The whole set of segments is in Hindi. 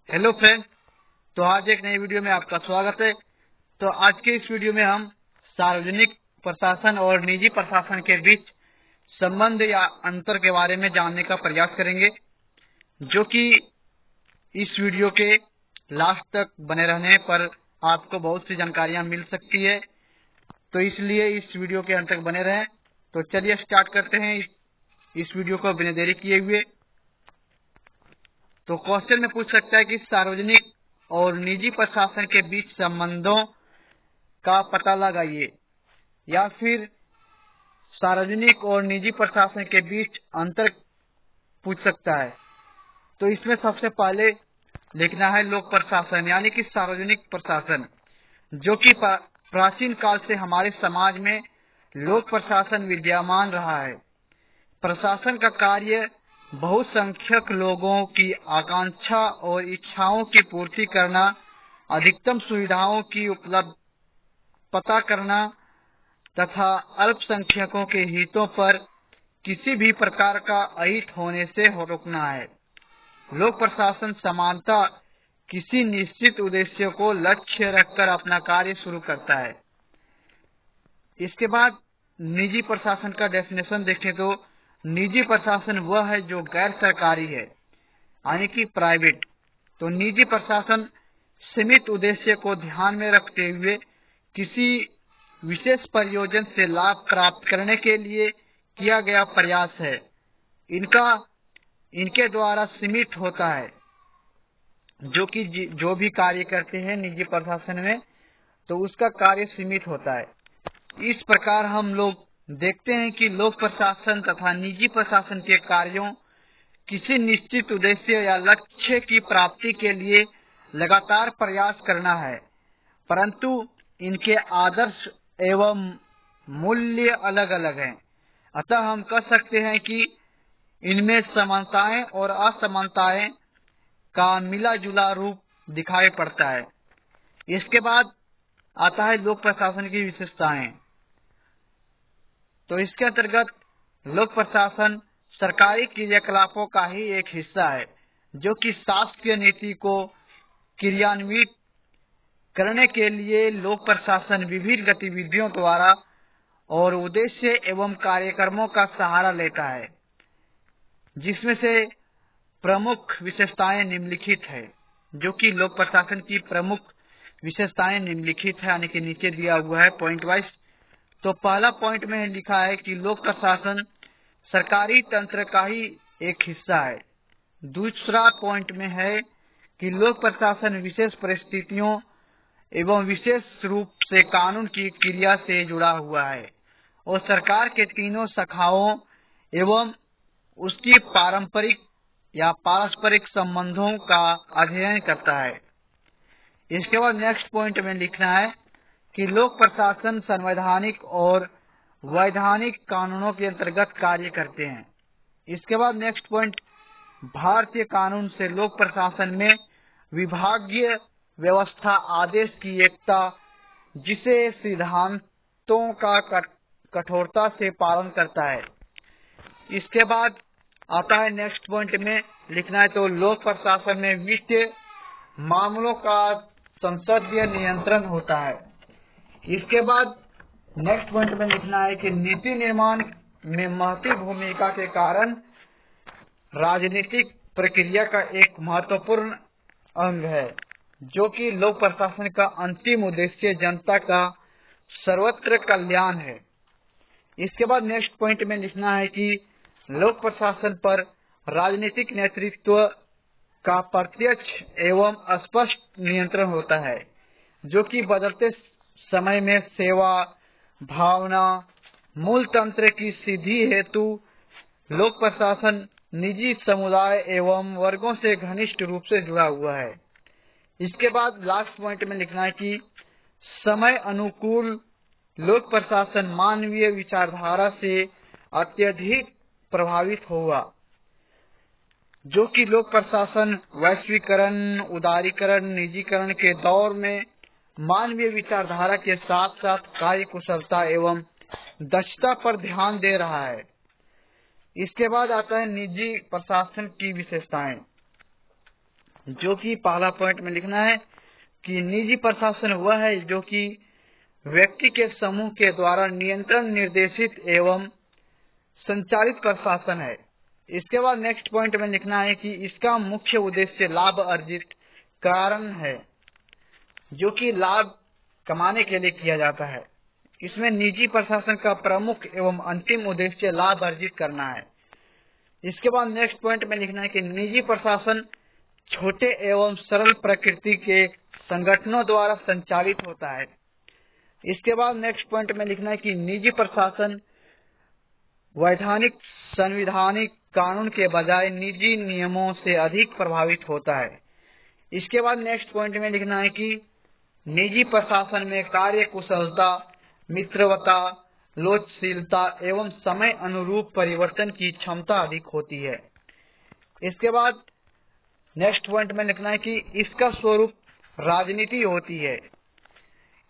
हेलो फ्रेंड्स, तो आज एक नई वीडियो में आपका स्वागत है। तो आज के इस वीडियो में हम सार्वजनिक प्रशासन और निजी प्रशासन के बीच संबंध या अंतर के बारे में जानने का प्रयास करेंगे, जो कि इस वीडियो के लास्ट तक बने रहने पर आपको बहुत सी जानकारियां मिल सकती है। तो इसलिए इस वीडियो के अंत तक बने रहें। तो चलिए स्टार्ट करते हैं इस वीडियो को बिना देरी किए हुए। तो क्वेश्चन में पूछ सकता है कि सार्वजनिक और निजी प्रशासन के बीच संबंधों का पता लगाइए, या फिर सार्वजनिक और निजी प्रशासन के बीच अंतर पूछ सकता है। तो इसमें सबसे पहले लिखना है लोक प्रशासन, यानी कि सार्वजनिक प्रशासन, जो कि प्राचीन काल से हमारे समाज में लोक प्रशासन विद्यमान रहा है। प्रशासन का कार्य बहुसंख्यक लोगों की आकांक्षा और इच्छाओं की पूर्ति करना, अधिकतम सुविधाओं की उपलब्ध पता करना तथा अल्पसंख्यकों के हितों पर किसी भी प्रकार का अहित होने से रोकना है। लोक प्रशासन समानता किसी निश्चित उद्देश्य को लक्ष्य रखकर अपना कार्य शुरू करता है। इसके बाद निजी प्रशासन का डेफिनेशन देखें तो निजी प्रशासन वह है जो गैर सरकारी है, यानी कि प्राइवेट। तो निजी प्रशासन सीमित उद्देश्य को ध्यान में रखते हुए किसी विशेष प्रयोजन से लाभ प्राप्त करने के लिए किया गया प्रयास है। इनके द्वारा सीमित होता है, जो भी कार्य करते हैं निजी प्रशासन में, तो उसका कार्य सीमित होता है। इस प्रकार हम लोग देखते हैं कि लोक प्रशासन तथा निजी प्रशासन के कार्यों किसी निश्चित उद्देश्य या लक्ष्य की प्राप्ति के लिए लगातार प्रयास करना है, परंतु इनके आदर्श एवं मूल्य अलग अलग हैं। अतः हम कह सकते हैं कि इनमें समानताएं और असमानताएं का मिला जुला रूप दिखाई पड़ता है। इसके बाद आता है लोक प्रशासन की विशेषताएं। तो इसके अंतर्गत लोक प्रशासन सरकारी क्रियाकलापों का ही एक हिस्सा है, जो कि शासकीय नीति को क्रियान्वित करने के लिए लोक प्रशासन विभिन्न गतिविधियों द्वारा और उद्देश्य एवं कार्यक्रमों का सहारा लेता है, जिसमें से प्रमुख विशेषताएं निम्नलिखित है। जो कि लोक प्रशासन की प्रमुख विशेषताएं निम्नलिखित है, यानी कि नीचे दिया हुआ है पॉइंट वाइज। तो पहला पॉइंट में लिखा है कि लोक प्रशासन सरकारी तंत्र का ही एक हिस्सा है। दूसरा पॉइंट में है कि लोक प्रशासन विशेष परिस्थितियों एवं विशेष रूप से कानून की क्रिया से जुड़ा हुआ है और सरकार के तीनों शाखाओं एवं उसकी पारंपरिक या पारस्परिक संबंधों का अध्ययन करता है। इसके बाद नेक्स्ट पॉइंट में लिखना है कि लोक प्रशासन संवैधानिक और वैधानिक कानूनों के अंतर्गत कार्य करते हैं। इसके बाद नेक्स्ट पॉइंट, भारतीय कानून से लोक प्रशासन में विभागीय व्यवस्था आदेश की एकता, जिसे सिद्धांतों का कठोरता से पालन करता है। इसके बाद आता है नेक्स्ट पॉइंट में लिखना है तो लोक प्रशासन में वित्तीय मामलों का संसदीय नियंत्रण होता है। इसके बाद नेक्स्ट पॉइंट में लिखना है कि नीति निर्माण में महती भूमिका के कारण राजनीतिक प्रक्रिया का एक महत्वपूर्ण अंग है, जो कि लोक प्रशासन का अंतिम उद्देश्य जनता का सर्वत्र कल्याण है। इसके बाद नेक्स्ट पॉइंट में लिखना है कि लोक प्रशासन पर राजनीतिक नेतृत्व का प्रत्यक्ष एवं स्पष्ट नियंत्रण होता है, जो कि बदलते समय में सेवा भावना मूल तंत्र की सिद्धि हेतु लोक प्रशासन निजी समुदाय एवं वर्गों से घनिष्ठ रूप से जुड़ा हुआ है। इसके बाद लास्ट पॉइंट में लिखना है कि समय अनुकूल लोक प्रशासन मानवीय विचारधारा से अत्यधिक प्रभावित हुआ, जो कि लोक प्रशासन वैश्वीकरण, उदारीकरण, निजीकरण के दौर में मानवीय विचारधारा के साथ साथ कार्य कुशलता एवं दक्षता पर ध्यान दे रहा है। इसके बाद आता है निजी प्रशासन की विशेषताएं। जो कि पहला पॉइंट में लिखना है कि निजी प्रशासन वह है जो कि व्यक्ति के समूह के द्वारा नियंत्रण, निर्देशित एवं संचालित प्रशासन है। इसके बाद नेक्स्ट पॉइंट में लिखना है कि इसका मुख्य उद्देश्य लाभ अर्जित कारण है, जो कि लाभ कमाने के लिए किया जाता है। इसमें निजी प्रशासन का प्रमुख एवं अंतिम उद्देश्य लाभ अर्जित करना है। इसके बाद नेक्स्ट पॉइंट में लिखना है कि निजी प्रशासन छोटे एवं सरल प्रकृति के संगठनों द्वारा संचालित होता है। इसके बाद नेक्स्ट पॉइंट में लिखना है कि निजी प्रशासन वैधानिक संवैधानिक कानून के बजाय निजी नियमों से अधिक प्रभावित होता है। इसके बाद नेक्स्ट पॉइंट में लिखना है कि निजी प्रशासन में कार्य कुशलता, मित्रवता, लोचशीलता एवं समय अनुरूप परिवर्तन की क्षमता अधिक होती है। इसके बाद नेक्स्ट पॉइंट में लिखना है कि इसका स्वरूप राजनीति होती है।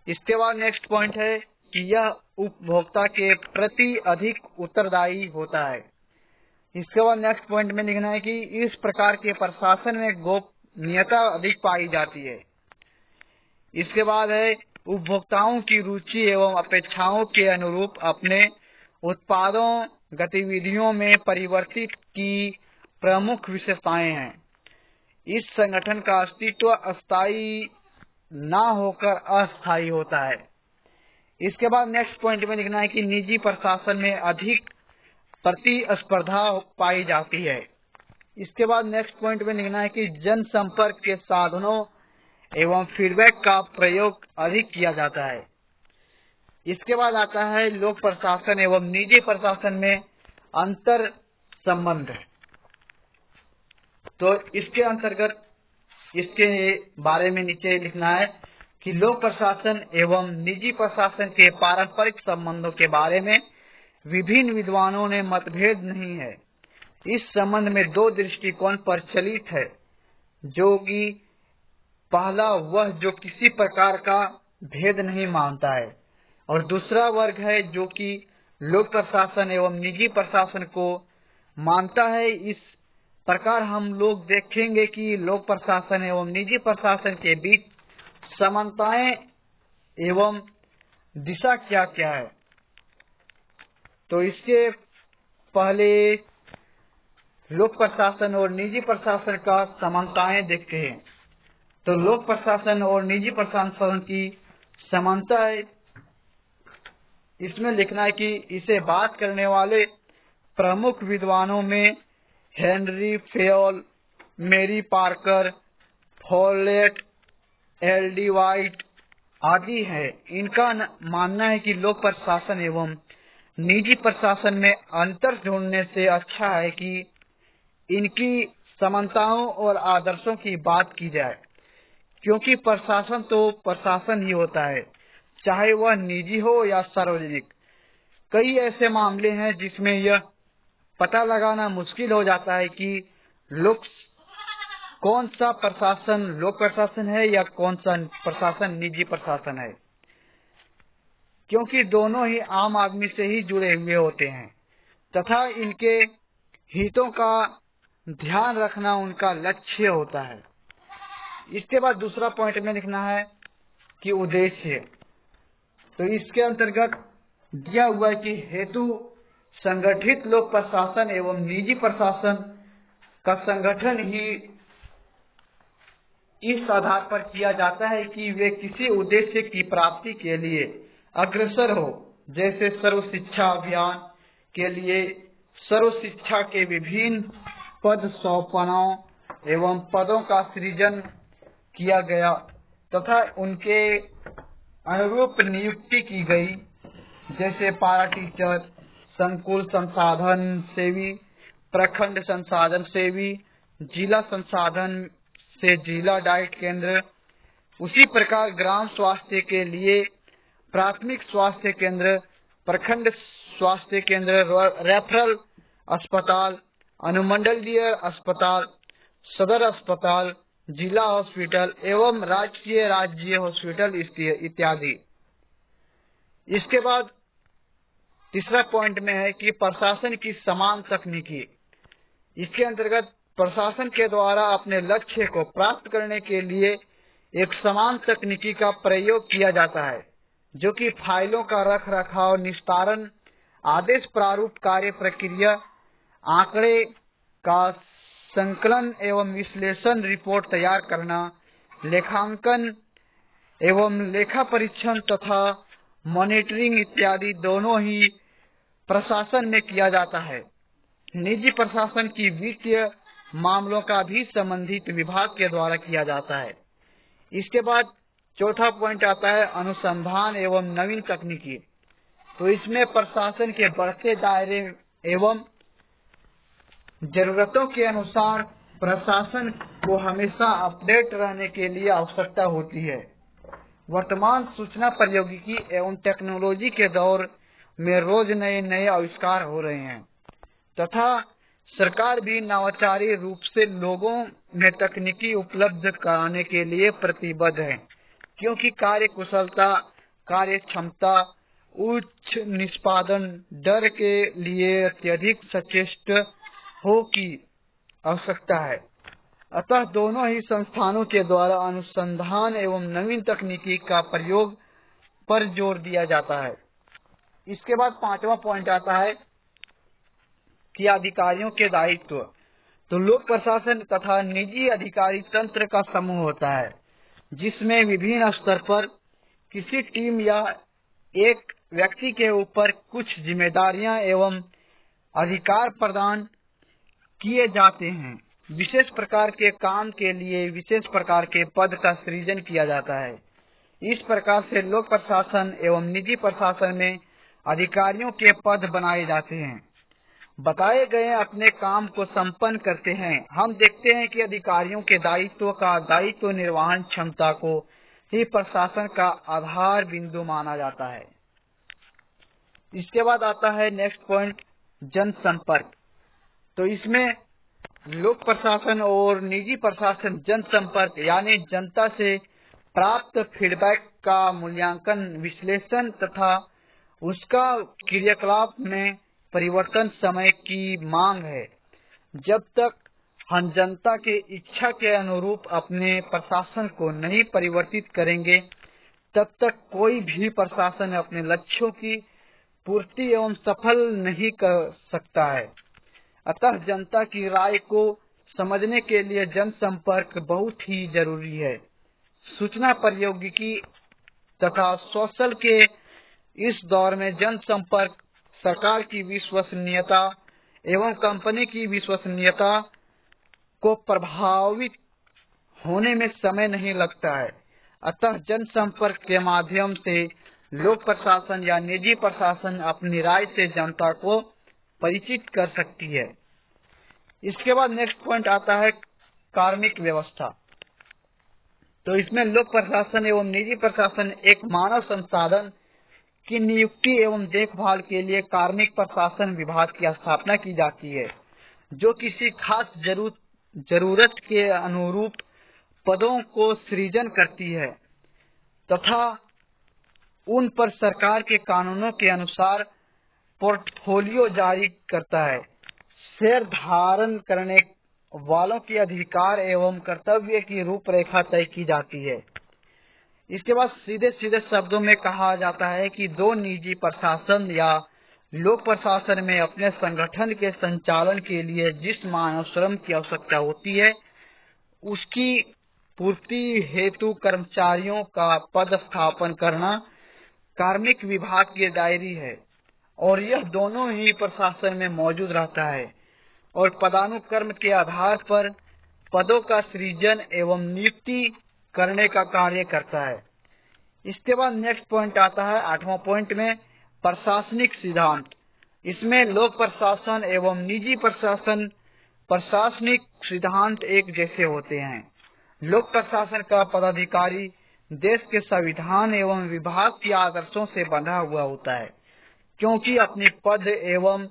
इसके बाद नेक्स्ट पॉइंट है कि यह उपभोक्ता के प्रति अधिक उत्तरदायी होता है। इसके बाद नेक्स्ट पॉइंट में लिखना है कि इस प्रकार के प्रशासन में गोपनीयता अधिक पाई जाती है। इसके बाद है उपभोक्ताओं की रुचि एवं अपेक्षाओं के अनुरूप अपने उत्पादों गतिविधियों में परिवर्तित की प्रमुख विशेषताएं हैं। इस संगठन का अस्तित्व अस्थायी ना होकर अस्थायी होता है। इसके बाद नेक्स्ट पॉइंट में लिखना है कि निजी प्रशासन में अधिक प्रतिस्पर्धा पाई जाती है। इसके बाद नेक्स्ट पॉइंट में लिखना है कि जनसंपर्क के साधनों एवं फीडबैक का प्रयोग अधिक किया जाता है। इसके बाद आता है लोक प्रशासन एवं निजी प्रशासन में अंतर संबंध। तो इसके अंतर्गत इसके बारे में नीचे लिखना है कि लोक प्रशासन एवं निजी प्रशासन के पारंपरिक संबंधों के बारे में विभिन्न विद्वानों ने मतभेद नहीं है। इस संबंध में दो दृष्टिकोण प्रचलित है, जो कि पहला वह जो किसी प्रकार का भेद नहीं मानता है, और दूसरा वर्ग है जो कि लोक प्रशासन एवं निजी प्रशासन को मानता है। इस प्रकार हम लोग देखेंगे कि लोक प्रशासन एवं निजी प्रशासन के बीच समानताएं एवं दिशा क्या क्या है। तो इसके पहले लोक प्रशासन और निजी प्रशासन का समानताएं देखते हैं। तो लोक प्रशासन और निजी प्रशासन की समानता है, इसमें लिखना है कि इसे बात करने वाले प्रमुख विद्वानों में Henri Fayol, Mary Parker, Follett, L D. White आदि है। इनका मानना है कि लोक प्रशासन एवं निजी प्रशासन में अंतर ढूंढने से अच्छा है कि इनकी समानताओं और आदर्शों की बात की जाए, क्योंकि प्रशासन तो प्रशासन ही होता है, चाहे वह निजी हो या सार्वजनिक। कई ऐसे मामले हैं जिसमें यह पता लगाना मुश्किल हो जाता है कि कौन सा प्रशासन लोक प्रशासन है या कौन सा प्रशासन निजी प्रशासन है, क्योंकि दोनों ही आम आदमी से ही जुड़े हुए होते हैं तथा इनके हितों का ध्यान रखना उनका लक्ष्य होता है। इसके बाद दूसरा पॉइंट में लिखना है कि उद्देश्य। तो इसके अंतर्गत दिया हुआ है कि हेतु संगठित लोक प्रशासन एवं निजी प्रशासन का संगठन ही इस आधार पर किया जाता है कि वे किसी उद्देश्य की प्राप्ति के लिए अग्रसर हो, जैसे सर्व शिक्षा अभियान के लिए सर्व शिक्षा के विभिन्न पद सौंपनों एवं पदों का सृजन किया गया तथा उनके अनुरूप नियुक्ति की गई, जैसे पारा टीचर, संकुल संसाधन सेवी, प्रखंड संसाधन सेवी, जिला संसाधन से जिला डाइट केंद्र। उसी प्रकार ग्राम स्वास्थ्य के लिए प्राथमिक स्वास्थ्य केंद्र, प्रखंड स्वास्थ्य केंद्र, रेफरल अस्पताल, अनुमंडलीय अस्पताल, सदर अस्पताल, जिला हॉस्पिटल एवं राज्य हॉस्पिटल इत्यादि। इसके बाद तीसरा पॉइंट में है कि प्रशासन की समान तकनीकी। इसके अंतर्गत प्रशासन के द्वारा अपने लक्ष्य को प्राप्त करने के लिए एक समान तकनीकी का प्रयोग किया जाता है, जो कि फाइलों का रख रखाव, निस्तारण, आदेश प्रारूप कार्य प्रक्रिया, आंकड़े का संकलन एवं विश्लेषण, रिपोर्ट तैयार करना, लेखांकन एवं लेखा परीक्षण तथा मॉनिटरिंग इत्यादि दोनों ही प्रशासन में किया जाता है। निजी प्रशासन की वित्तीय मामलों का भी संबंधित विभाग के द्वारा किया जाता है। इसके बाद चौथा पॉइंट आता है अनुसंधान एवं नवीन तकनीकी। तो इसमें प्रशासन के बढ़ते दायरे एवं जरूरतों के अनुसार प्रशासन को हमेशा अपडेट रहने के लिए आवश्यकता होती है। वर्तमान सूचना प्रौद्योगिकी एवं टेक्नोलॉजी के दौर में रोज नए नए आविष्कार हो रहे हैं तथा सरकार भी नवाचारी रूप से लोगों में तकनीकी उपलब्ध कराने के लिए प्रतिबद्ध है, क्योंकि कार्य कुशलता, कार्य क्षमता, उच्च निष्पादन दर के लिए अत्यधिक सचेत हो की आवश्यकता है। अतः दोनों ही संस्थानों के द्वारा अनुसंधान एवं नवीन तकनीकी का प्रयोग पर जोर दिया जाता है। इसके बाद पांचवा पॉइंट आता है कि अधिकारियों के दायित्व। तो लोक प्रशासन तथा निजी अधिकारी तंत्र का समूह होता है, जिसमें विभिन्न स्तर पर किसी टीम या एक व्यक्ति के ऊपर कुछ जिम्मेदारियां एवं अधिकार प्रदान किए जाते हैं। विशेष प्रकार के काम के लिए विशेष प्रकार के पद का सृजन किया जाता है। इस प्रकार से लोक प्रशासन एवं निजी प्रशासन में अधिकारियों के पद बनाए जाते हैं, बताए गए अपने काम को संपन्न करते हैं। हम देखते हैं कि अधिकारियों के दायित्व निर्वहन क्षमता को ही प्रशासन का आधार बिंदु माना जाता है। इसके बाद आता है नेक्स्ट पॉइंट जनसंपर्क। तो इसमें लोक प्रशासन और निजी प्रशासन जनसंपर्क यानी जनता से प्राप्त फीडबैक का मूल्यांकन, विश्लेषण तथा उसका क्रियाकलाप में परिवर्तन समय की मांग है। जब तक हम जनता के इच्छा के अनुरूप अपने प्रशासन को नहीं परिवर्तित करेंगे, तब तक कोई भी प्रशासन अपने लक्ष्यों की पूर्ति एवं सफल नहीं कर सकता है। अतः जनता की राय को समझने के लिए जनसंपर्क बहुत ही जरूरी है। सूचना प्रौद्योगिकी तथा सोशल के इस दौर में जनसंपर्क सरकार की विश्वसनीयता एवं कंपनी की विश्वसनीयता को प्रभावित होने में समय नहीं लगता है। अतः जनसंपर्क के माध्यम से लोक प्रशासन या निजी प्रशासन अपनी राय से जनता को परिचित कर सकती है। इसके बाद नेक्स्ट पॉइंट आता है कार्मिक व्यवस्था। तो इसमें लोक प्रशासन एवं निजी प्रशासन एक मानव संसाधन की नियुक्ति एवं देखभाल के लिए कार्मिक प्रशासन विभाग की स्थापना की जाती है, जो किसी खास जरूरत के अनुरूप पदों को सृजन करती है तथा उन पर सरकार के कानूनों के अनुसार पोर्टफोलियो जारी करता है। शेयर धारण करने वालों के अधिकार एवं कर्तव्य की रूपरेखा तय की जाती है। इसके बाद सीधे सीधे शब्दों में कहा जाता है कि दो निजी प्रशासन या लोक प्रशासन में अपने संगठन के संचालन के लिए जिस मानव श्रम की आवश्यकता होती है, उसकी पूर्ति हेतु कर्मचारियों का पद स्थापन करना कार्मिक विभाग की दायरी है और यह दोनों ही प्रशासन में मौजूद रहता है और पदानुक्रम के आधार पर पदों का सृजन एवं नियुक्ति करने का कार्य करता है। इसके बाद नेक्स्ट पॉइंट आता है 8वां पॉइंट में प्रशासनिक सिद्धांत। इसमें लोक प्रशासन एवं निजी प्रशासन प्रशासनिक सिद्धांत एक जैसे होते हैं। लोक प्रशासन का पदाधिकारी देश के संविधान एवं विभाग के आदर्शों से बंधा हुआ होता है, क्योंकि अपने पद एवं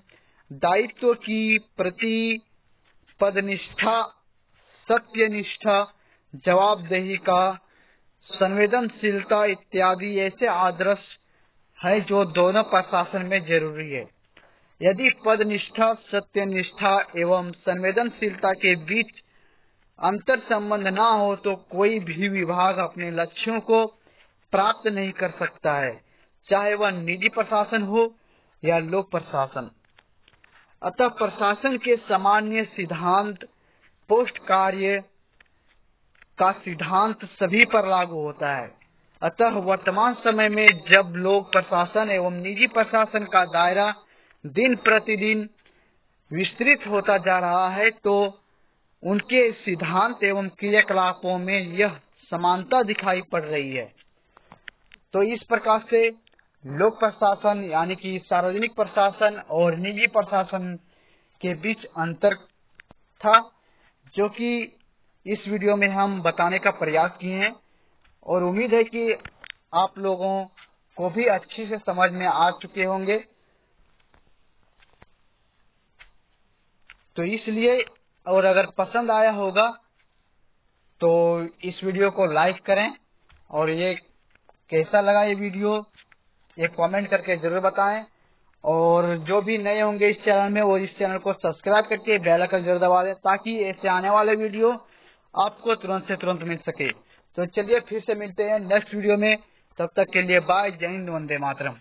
दायित्व की प्रति पदनिष्ठा, सत्यनिष्ठा, जवाबदेही का संवेदनशीलता इत्यादि ऐसे आदर्श है जो दोनों प्रशासन में जरूरी है। यदि पदनिष्ठा, सत्यनिष्ठा एवं संवेदनशीलता के बीच अंतर संबंध ना हो तो कोई भी विभाग अपने लक्ष्यों को प्राप्त नहीं कर सकता है, चाहे वह निजी प्रशासन हो या लोक प्रशासन। अतः प्रशासन के सामान्य सिद्धांत पोस्ट कार्य का सिद्धांत सभी पर लागू होता है। अतः वर्तमान समय में जब लोक प्रशासन एवं निजी प्रशासन का दायरा दिन प्रतिदिन विस्तृत होता जा रहा है, तो उनके सिद्धांत एवं क्रियाकलापों में यह समानता दिखाई पड़ रही है। तो इस प्रकार से लोक प्रशासन यानी कि सार्वजनिक प्रशासन और निजी प्रशासन के बीच अंतर था, जो कि इस वीडियो में हम बताने का प्रयास किए हैं, और उम्मीद है कि आप लोगों को भी अच्छी से समझ में आ चुके होंगे। तो इसलिए, और अगर पसंद आया होगा तो इस वीडियो को लाइक करें, और ये कैसा लगा ये वीडियो ये कमेंट करके जरूर बताएं। और जो भी नए होंगे इस चैनल में, वो इस चैनल को सब्सक्राइब करके बेल आइकन जरूर दबा दें, ताकि ऐसे आने वाले वीडियो आपको तुरंत से तुरंत मिल सके। तो चलिए फिर से मिलते हैं नेक्स्ट वीडियो में, तब तक के लिए बाय, जय हिंद, वंदे मातरम।